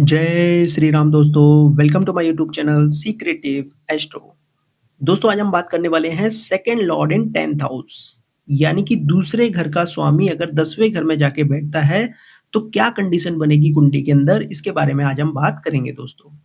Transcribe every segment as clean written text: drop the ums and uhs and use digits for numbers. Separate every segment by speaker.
Speaker 1: जय श्री राम दोस्तों, welcome to my YouTube channel Secretive Astro. दोस्तों आज हम बात करने वाले हैं सेकंड लॉर्ड इन 10th हाउस, यानी कि दूसरे घर का स्वामी अगर 10वें घर में जाके बैठता है तो क्या कंडीशन बनेगी कुंडली के अंदर, इसके बारे में आज हम बात करेंगे दोस्तों।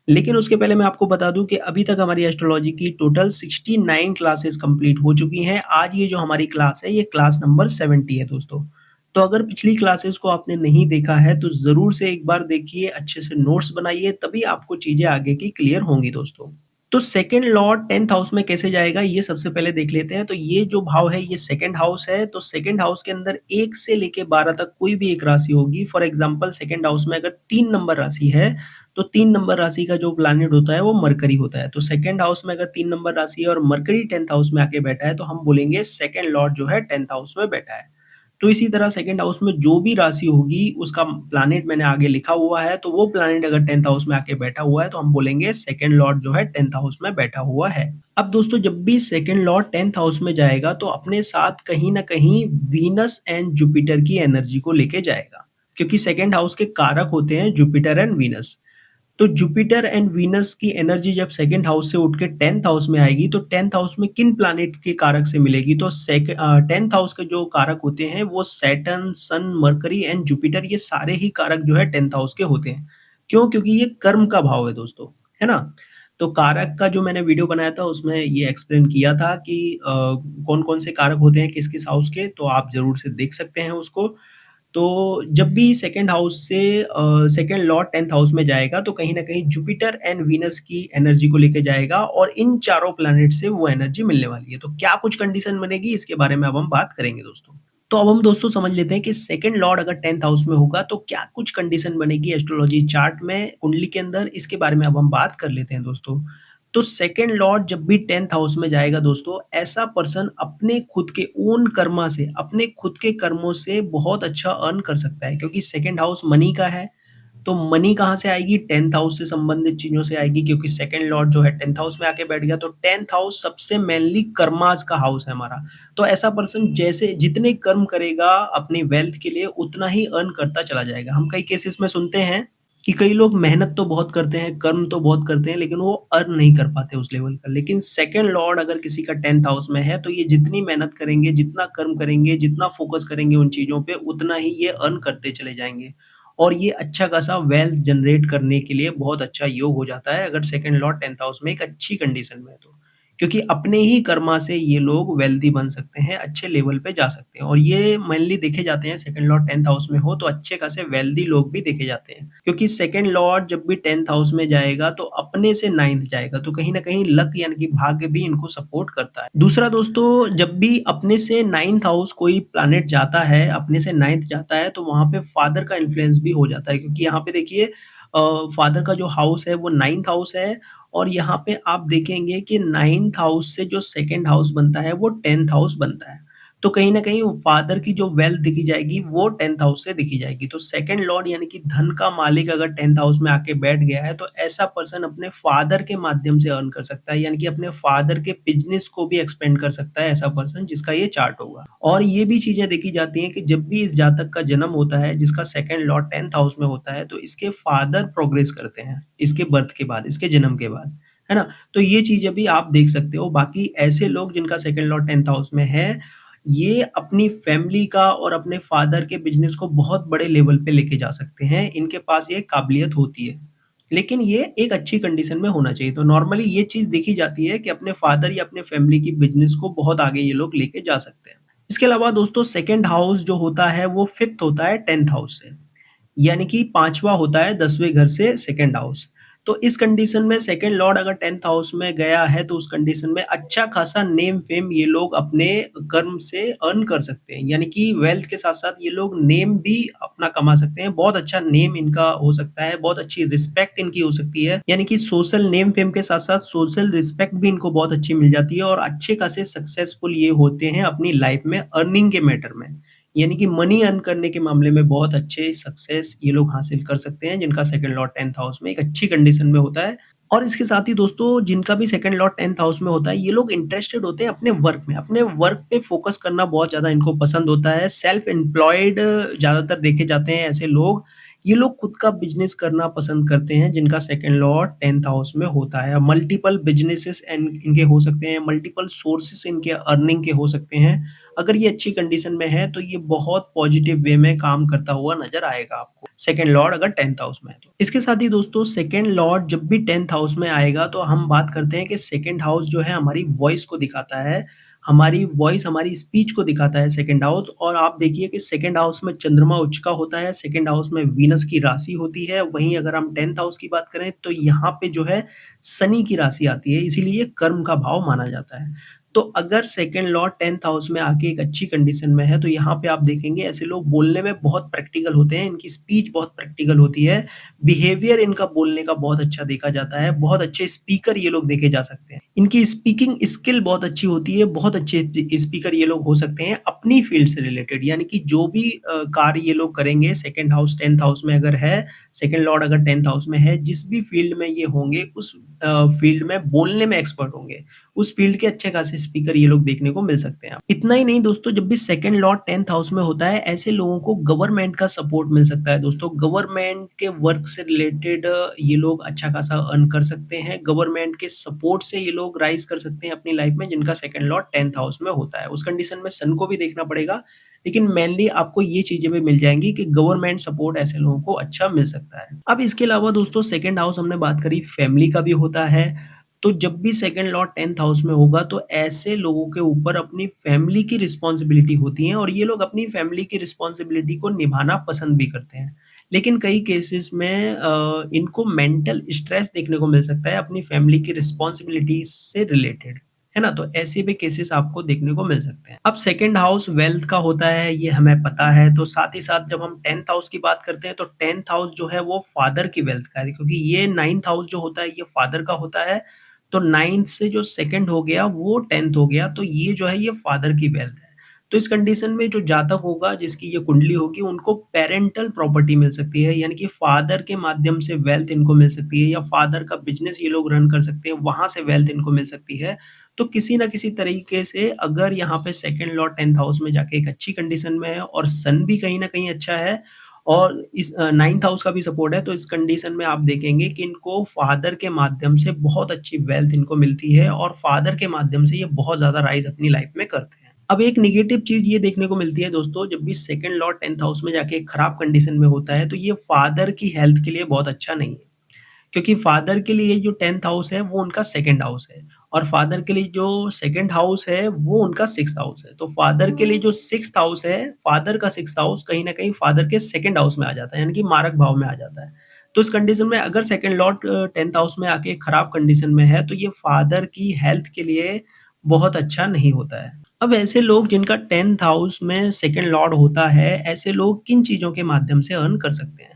Speaker 1: लेकिन उसके पहले मैं आपको बता दूं कि अभी तक हमारी एस्ट्रोलॉजी की टोटल 69 क्लासेस कंप्लीट हो चुकी हैं। आज ये जो हमारी क्लास है ये क्लास नंबर 70 है दोस्तों। तो अगर पिछली क्लासेस को आपने नहीं देखा है तो ज़रूर से एक बार देखिए, अच्छे से नोट्स बनाइए, तभी आपको चीज़ें आगे की क्लियर होंगी दोस्तों। तो सेकंड लॉर्ड 10th हाउस में कैसे जाएगा ये सबसे पहले देख लेते हैं। तो ये जो भाव है ये सेकंड हाउस है। तो सेकंड हाउस के अंदर 1 से लेके 12 तक कोई भी एक राशि होगी। फॉर एग्जांपल सेकंड हाउस में अगर 3 नंबर राशि है तो 3 नंबर राशि का जो प्लैनेट होता है वो मरकरी होता है। तो सेकंड हाउस में अगर 3 नंबर राशि है और मरकरी 10th हाउस में आके बैठा है तो हम बोलेंगे सेकंड लॉर्ड जो है 10th हाउस में बैठा है। तो इसी तरह सेकंड हाउस में जो भी राशि होगी उसका प्लैनेट मैंने आगे लिखा हुआ है, तो वो प्लैनेट अगर 10th हाउस में आके बैठा हुआ है तो हम बोलेंगे सेकंड लॉर्ड जो है 10th हाउस में बैठा हुआ है। अब दोस्तों जब भी सेकंड लॉर्ड 10th हाउस में जाएगा तो अपने साथ कहीं न कहीं वीनस एंड जुपिटर की एनर्जी को लेके जाएगा, क्योंकि सेकंड हाउस के कारक होते हैं जुपिटर एंड वीनस। तो जुपिटर एंड वीनस की एनर्जी जब सेकंड हाउस से उठ के 10th हाउस में आएगी तो 10th हाउस में किन प्लैनेट के कारक से मिलेगी? तो 10th हाउस के जो कारक होते हैं वो Saturn, sun, Mercury and Jupiter, ये सारे ही कारक जो है 10th हाउस के होते हैं। क्यों? क्योंकि ये कर्म का भाव है दोस्तों, है ना? तो कारक का जो मैंने वीडियो बनाया था उसमें ये एक्सप्लेन किया था कि कौन-कौन से कारक होते हैं किस-किस हाउस के, तो आप ज़रूर से देख सकते हैं उसको। तो जब भी सेकंड हाउस से सेकंड लॉर्ड 10th हाउस में जाएगा तो कहीं न कहीं जुपिटर एंड वीनस की एनर्जी को लेके जाएगा और इन चारों प्लैनेट से वो एनर्जी मिलने वाली है। तो क्या कुछ कंडीशन बनेगी इसके बारे में अब हम बात करेंगे दोस्तों। तो अब हम दोस्तों समझ लेते हैं कि सेकंड लॉर्ड अगर 10th हाउस में होगा तो क्या कुछ कंडीशन बनेगी एस्ट्रोलॉजी चार्ट में, कुंडली के अंदर, इसके बारे में अब हम बात कर लेते हैं दोस्तों। तो सेकंड लॉर्ड जब भी 10th हाउस में जाएगा दोस्तों, ऐसा पर्सन अपने खुद के ओन कर्मा से, अपने खुद के कर्मों से बहुत अच्छा अर्न कर सकता है, क्योंकि सेकंड हाउस मनी का है। तो मनी कहाँ से आएगी? 10th हाउस से संबंधित चीज़ों से आएगी, क्योंकि सेकंड लॉर्ड जो है 10th हाउस में आके बैठ गया। तो 10th हाउस सबसे मेनली कर्मास का हाउस है हमारा। तो ऐसा पर्सन जैसे जितने कर्म करेगा अपनी वेल्थ के लिए उतना ही अर्न करता चला जाएगा। हम कई केसेस में सुनते हैं कि कई लोग मेहनत तो बहुत करते हैं, कर्म तो बहुत करते हैं, लेकिन वो अर्न नहीं कर पाते उस लेवल का। लेकिन सेकंड लॉर्ड अगर किसी का 10th हाउस में है तो ये जितनी मेहनत करेंगे, जितना कर्म करेंगे, जितना फोकस करेंगे उन चीज़ों पे, उतना ही ये अर्न करते चले जाएँगे। और ये अच्छा खासा वेल्थ जनरेट करने के लिए बहुत अच्छा योग हो जाता है अगर सेकंड लॉर्ड 10th हाउस में एक अच्छी कंडीशन में है तो। क्योंकि अपने ही कर्मा से ये लोग वेल्दी बन सकते हैं, अच्छे लेवल पे जा सकते हैं, और ये मेनली देखे जाते हैं सेकंड लॉर्ड 10th हाउस में हो तो अच्छे खासे वेल्दी लोग भी देखे जाते हैं। क्योंकि सेकंड लॉर्ड जब भी 10th हाउस में जाएगा तो अपने से 9th जाएगा, तो कहीं न कहीं लक यानी कि भाग्य भी इनको सपोर्ट करता है। दूसरा दोस्तों, जब भी अपने से 9th हाउस कोई प्लैनेट जाता है, अपने से 9th जाता है तो वहाँ पे फादर का इन्फ्लुएंस भी हो जाता है, क्योंकि यहाँ पे देखिए फादर का जो हाउस है वो 9th हाउस है, और यहाँ पे आप देखेंगे कि 9th हाउस से जो सेकंड हाउस बनता है वो 10th हाउस बनता है। तो कहीं न कहीं फादर की जो वेल्थ दिखी जाएगी वो 10th हाउस से दिखी जाएगी। तो सेकंड लॉर्ड यानी कि धन का मालिक अगर 10th हाउस में आके बैठ गया है तो ऐसा पर्सन अपने फादर के माध्यम से अर्न कर सकता है, यानी कि अपने फादर के बिज़नेस को भी एक्सपेंड कर सकता है ऐसा पर्सन जिसका ये चार्ट होगा। और ये भी चीज़ें देखी जाती हैं कि जब भी इस जातक का जन्म होता है जिसका सेकंड लॉर्ड 10th हाउस में होता है तो इसके फादर प्रोग्रेस करते हैं, इसके बर्थ के बाद, इसके जन्म के बाद। है ना? तो ये चीज़ें भी आप देख सकते हो। बाकी ऐसे लोग जिनका सेकंड लॉर्ड 10th हाउस में है, ये अपनी फैमिली का और अपने फादर के बिज़नेस को बहुत बड़े लेवल पे लेके जा सकते हैं। इनके पास ये काबिलियत होती है। लेकिन ये एक अच्छी कंडीशन में होना चाहिए। तो नॉर्मली ये चीज़ देखी जाती है कि अपने फादर या अपने फैमिली की बिज़नेस को बहुत आगे ये लोग लेके जा सकते हैं। इसके अलावा दोस्तों सेकंड हाउस जो होता है वो 5th होता है 10th हाउस से। यानी कि 5वाँ होता है 10वें घर से सेकंड हाउस। तो इस कंडीशन में सेकंड लॉर्ड अगर 10th हाउस में गया है तो उस कंडीशन में अच्छा खासा नेम फेम ये लोग अपने कर्म से अर्न कर सकते हैं। यानी कि वेल्थ के साथ-साथ ये लोग नेम भी अपना कमा सकते हैं। बहुत अच्छा नेम इनका हो सकता है, बहुत अच्छी रिस्पेक्ट इनकी हो सकती है। यानी कि सोशल नेम फेम के साथ-साथ सोशल रिस्पेक्ट भी इनको बहुत अच्छी मिल जाती है और अच्छे खासे सक्सेसफुल ये होते हैं अपनी लाइफ में अर्निंग के मैटर में। यानी कि मनी अर्न करने के मामले में बहुत अच्छे सक्सेस ये लोग हासिल कर सकते हैं जिनका सेकंड लॉर्ड 10th हाउस में एक अच्छी कंडीशन में होता है। और इसके साथ ही दोस्तों जिनका भी सेकंड लॉर्ड 10th हाउस में होता है ये लोग इंटरेस्टेड होते हैं अपने वर्क में, अपने वर्क पे फोकस करना बहुत ज़्यादा इनको पसंद होता है। सेल्फ एम्प्लॉयड ज़्यादातर देखे जाते हैं ऐसे लोग, ये लोग खुद का बिज़नेस करना पसंद करते हैं जिनका सेकंड लॉर्ड 10th हाउस में होता है। मल्टीपल बिज़नेसेस एंड इनके हो सकते हैं, मल्टीपल सोर्सेस इनके अर्निंग के हो सकते हैं। अगर ये अच्छी कंडीशन में है तो ये बहुत पॉजिटिव वे में काम करता हुआ नज़र आएगा आपको, सेकंड लॉर्ड अगर 10th हाउस में है तो। इसके साथ ही दोस्तों सेकंड लॉर्ड जब भी 10th हाउस में आएगा तो हम बात करते हैं कि सेकंड हाउस जो है हमारी वॉइस को दिखाता है, हमारी वॉइस, हमारी स्पीच को दिखाता है सेकंड हाउस। और आप देखिए कि सेकंड हाउस में चंद्रमा उच्च का होता है, सेकंड हाउस में वीनस की राशि होती है। वहीं अगर हम 10th हाउस की बात करें तो यहाँ पे जो है शनि की राशि आती है, इसीलिए ये कर्म का भाव माना जाता है। तो अगर सेकंड लॉर्ड 10th हाउस में आके एक अच्छी कंडीशन में है तो यहाँ पे आप देखेंगे ऐसे लोग बोलने में बहुत प्रैक्टिकल होते हैं, इनकी स्पीच बहुत प्रैक्टिकल होती है, बिहेवियर इनका बोलने का बहुत अच्छा देखा जाता है, बहुत अच्छे स्पीकर ये लोग देखे जा सकते हैं। इनकी स्पीकिंग स्किल बहुत अच्छी होती है, बहुत अच्छे स्पीकर ये लोग हो सकते हैं अपनी फील्ड से रिलेटेड, यानी कि जो भी कार्य ये लोग करेंगे सेकंड हाउस 10th हाउस में अगर है, सेकंड लॉर्ड अगर 10th हाउस में है, जिस भी फील्ड में ये होंगे उस फील्ड में बोलने में एक्सपर्ट होंगे। उस फील्ड के अच्छे खासे स्पीकर ये लोग देखने को मिल सकते हैं। इतना ही नहीं दोस्तों, जब भी सेकंड लॉर्ड 10th हाउस में होता है, ऐसे लोगों को गवर्नमेंट का सपोर्ट मिल सकता है दोस्तों। गवर्नमेंट के वर्क से रिलेटेड ये लोग अच्छा खासा अर्न कर सकते हैं। गवर्नमेंट के सपोर्ट से ये लोग राइज़ कर सकते हैं अपनी लाइफ में, जिनका सेकंड लॉर्ड 10th हाउस में होता है। उस कंडीशन में सन को भी देखना पड़ेगा, लेकिन मेनली आपको ये चीज़ें भी मिल जाएँगी कि गवर्नमेंट सपोर्ट ऐसे लोगों को अच्छा मिल सकता है। अब इसके अलावा दोस्तों सेकंड हाउस हमने बात करी, फैमिली का भी होता है। तो जब भी सेकंड लॉर्ड 10th हाउस में होगा तो ऐसे लोगों के ऊपर अपनी फैमिली की रिस्पॉन्सिबिलिटी होती है और ये लोग अपनी फैमिली की रिस्पॉन्सिबिलिटी को निभाना पसंद भी करते हैं। लेकिन कई केसेस में इनको मेंटल स्ट्रेस देखने को मिल सकता है अपनी फैमिली की रिस्पॉन्सिबिलिटी से रिलेटेड, है ना? तो ऐसे भी केसेस आपको देखने को मिल सकते हैं। अब सेकंड हाउस वेल्थ का होता है, ये हमें पता है। तो साथ ही साथ जब हम 10th हाउस की बात करते हैं तो 10th हाउस जो है वो फादर की वेल्थ का है, क्योंकि ये 9th हाउस जो होता है ये फादर का होता है। तो 9th से जो सेकंड हो गया वो 10th हो गया, तो ये जो है ये फादर की वेल्थ है। तो इस कंडीशन में जो जातक होगा जिसकी ये कुंडली होगी उनको पैरेंटल प्रॉपर्टी मिल सकती है, यानी कि फादर के माध्यम से वेल्थ इनको मिल सकती है, या फादर का बिज़नेस ये लोग रन कर सकते हैं, वहाँ से वेल्थ इनको मिल सकती है। तो किसी न किसी तरीके से अगर यहाँ पे सेकंड लॉर्ड 10th हाउस में जाके एक अच्छी कंडीशन में है और सन भी कहीं न कहीं अच्छा है और इस 9th हाउस का भी सपोर्ट है, तो इस कंडीशन में आप देखेंगे कि इनको फादर के माध्यम से बहुत अच्छी वेल्थ इनको मिलती है और फादर के माध्यम से ये बहुत ज़्यादा राइज़ अपनी लाइफ में करते हैं। अब एक नेगेटिव चीज़ ये देखने को मिलती है दोस्तों, जब भी सेकंड लॉर्ड 10th हाउस में जाके एक खराब कंडीशन में होता है, तो ये फादर की हेल्थ के लिए बहुत अच्छा नहीं है। क्योंकि फादर के लिए जो 10th हाउस है वो उनका सेकंड हाउस है और फादर के लिए जो सेकंड हाउस है वो उनका 6th हाउस है। तो फादर के लिए जो 6th हाउस है, फादर का 6th हाउस कहीं न कहीं फादर के सेकंड हाउस में आ जाता है, यानी कि मारक भाव में आ जाता है। तो इस कंडीशन में अगर सेकंड लॉर्ड 10th हाउस में आके खराब कंडीशन में है, तो ये फादर की हेल्थ के लिए बहुत अच्छा नहीं होता है। अब ऐसे लोग जिनका 10th हाउस में सेकंड लॉर्ड होता है, ऐसे लोग किन चीज़ों के माध्यम से अर्न कर सकते हैं?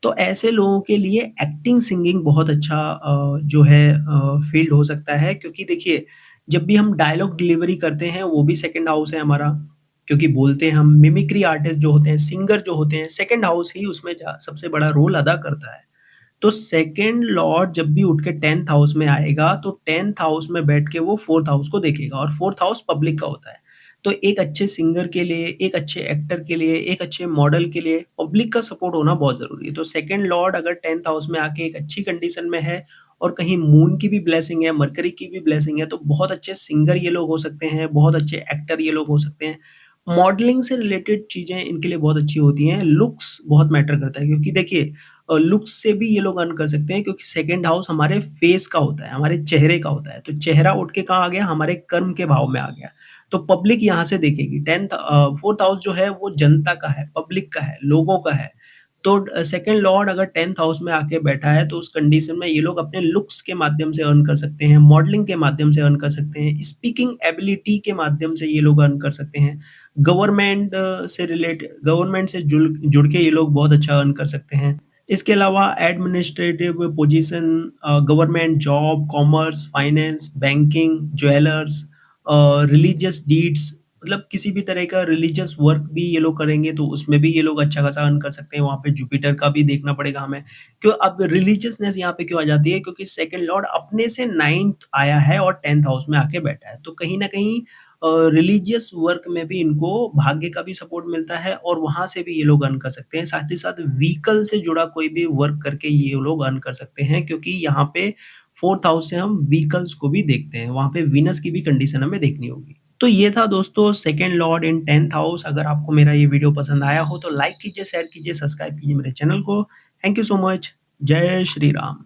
Speaker 1: तो ऐसे लोगों के लिए एक्टिंग, सिंगिंग बहुत अच्छा जो है फ़ील्ड हो सकता है, क्योंकि देखिए, जब भी हम डायलॉग डिलीवरी करते हैं, वो भी सेकंड हाउस है हमारा, क्योंकि बोलते हैं हम। मिमिक्री आर्टिस्ट जो होते हैं, सिंगर जो होते हैं, सेकंड हाउस ही उसमें जा सबसे बड़ा रोल अदा करता है। तो सेकंड लॉर्ड जब भी उठ के 10th हाउस में आएगा, तो 10th हाउस में बैठ के वो 4th हाउस को देखेगा और 4th हाउस पब्लिक का होता है। तो एक अच्छे सिंगर के लिए, एक अच्छे एक्टर के लिए, एक अच्छे मॉडल के लिए पब्लिक का सपोर्ट होना बहुत ज़रूरी है। तो सेकंड लॉर्ड अगर 10th हाउस में आके एक अच्छी कंडीशन में है और कहीं मून की भी ब्लेसिंग है, मरकरी की भी ब्लेसिंग है, तो बहुत अच्छे सिंगर ये लोग हो सकते हैं, बहुत अच्छे एक्टर ये लोग हो सकते हैं। मॉडलिंग से रिलेटेड चीज़ें इनके लिए बहुत अच्छी होती हैं। लुक्स बहुत मैटर करता है, क्योंकि देखिए लुक्स से भी ये लोग अर्न कर सकते हैं, क्योंकि सेकंड हाउस हमारे फेस का होता है, हमारे चेहरे का होता है। तो चेहरा उठ के कहाँ आ गया? हमारे कर्म के भाव में आ गया। तो पब्लिक यहाँ से देखेगी। 4th हाउस जो है वो जनता का है, पब्लिक का है, लोगों का है। तो सेकंड लॉर्ड अगर 10th हाउस में आके बैठा है तो उस कंडीशन में ये लोग अपने लुक्स के माध्यम से अर्न कर सकते हैं, मॉडलिंग के माध्यम से अर्न कर सकते हैं, स्पीकिंग एबिलिटी के माध्यम से ये लोग अर्न कर सकते हैं। गवर्नमेंट से जुड़ के ये लोग बहुत अच्छा अर्न कर सकते हैं। इसके अलावा administrative position, government job, commerce, finance, banking, jewellers, religious deeds, मतलब किसी भी तरह का रिलीजियस वर्क भी ये लोग करेंगे तो उसमें भी ये लोग अच्छा खासा अर्न कर सकते हैं। वहाँ पे जुपिटर का भी देखना पड़ेगा हमें। क्यों अब रिलीजियसनेस यहाँ पे क्यों आ जाती है? क्योंकि सेकंड लॉर्ड अपने से 9th आया है और 10th हाउस में आके बैठा है। तो कहीं न कहीं रिलीजियस वर्क में भी इनको भाग्य का भी सपोर्ट मिलता है और वहाँ से भी ये लोग अर्न कर सकते हैं। साथ ही साथ व्हीकल से जुड़ा कोई भी वर्क करके ये लोग अर्न कर सकते हैं, क्योंकि यहाँ पे 4th हाउस से हम व्हीकल्स को भी देखते हैं, वहाँ पे वीनस की भी कंडीशन हमें देखनी होगी। तो ये था दोस्तों सेकंड लॉर्ड इन 10th हाउस। अगर आपको मेरा ये वीडियो पसंद आया हो तो लाइक कीजिए, शेयर कीजिए, सब्सक्राइब कीजिए मेरे चैनल को। Thank you so much. जय श्री राम।